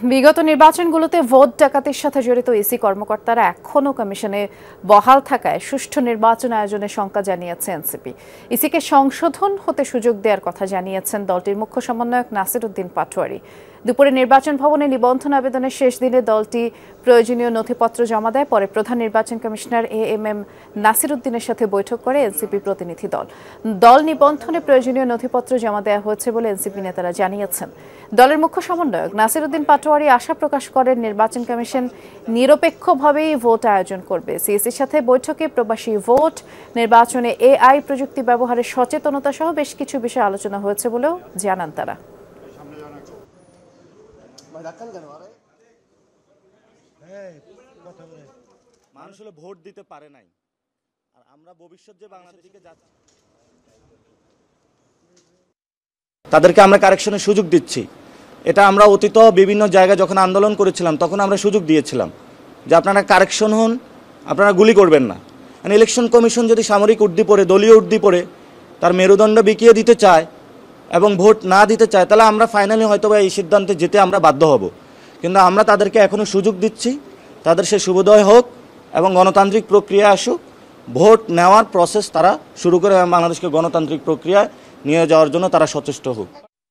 বিগত নির্বাচনগুলোতে ভোট ডাকাতির সাথে জড়িত ইসি কর্মকর্তারা এখনও কমিশনে বহাল থাকায় সুষ্ঠু নির্বাচন আয়োজনে শঙ্কা জানিয়েছে এনসিপি। ইসিকে সংশোধন হতে সুযোগ দেওয়ার কথা জানিয়েছেন দলটির মুখ্য সমন্বয়ক নাসির উদ্দিন পাটোয়ারি। দুপুরে নির্বাচন ভবনে নিবন্ধন আবেদনের শেষ দিনে দলটি প্রয়োজনীয় নথিপত্র জমা দেয়। পরে প্রধান নির্বাচন কমিশনার এএমএম নাসির উদ্দিনের সাথে বৈঠক করে এনসিপি প্রতিনিধি দল নিবন্ধনে প্রয়োজনীয় নথিপত্র জমা দেওয়া হয়েছে বলে এনসিপি নেতারা জানিয়েছেন। দলের মুখ্য সমন্বয়ক নাসির উদ্দিন পাটোয়ারি আশা প্রকাশ করেন নির্বাচন কমিশন নিরপেক্ষভাবেই ভোট আয়োজন করবে। সিএসির সাথে বৈঠকে প্রবাসী ভোট, নির্বাচনে এআই প্রযুক্তি ব্যবহারের সচেতনতা সহ বেশ কিছু বিষয় আলোচনা হয়েছে বলেও জানান তারা। মানুষ হলে ভোট দিতে পারে নাই, আর আমরা ভবিষ্যৎ যে বাংলাদেশ থেকে যাচ্ছি তাদেরকে আমরা কারেকশনের সুযোগ দিচ্ছি। এটা আমরা অতীত বিভিন্ন জায়গায় যখন আন্দোলন করেছিলাম তখন আমরা সুযোগ দিয়েছিলাম যে আপনারা কারেকশন হন, আপনারা গুলি করবেন না। ইলেকশন কমিশন যদি সামরিক উর্দি পড়ে, দলীয় উর্দি পড়ে তার মেরুদণ্ড বিকিয়ে দিতে চায় এবং ভোট না দিতে চায়, তাহলে আমরা ফাইনালি হয়তো এই সিদ্ধান্তে যেতে আমরা বাধ্য হব। কিন্তু আমরা তাদেরকে এখনও সুযোগ দিচ্ছি, তাদের সে শুভোদয় হোক এবং গণতান্ত্রিক প্রক্রিয়া আসুক, ভোট নেওয়ার প্রসেস তারা শুরু করে বাংলাদেশকে গণতান্ত্রিক প্রক্রিয়ায় নিয়ে যাওয়ার জন্য তারা সচেষ্ট হোক।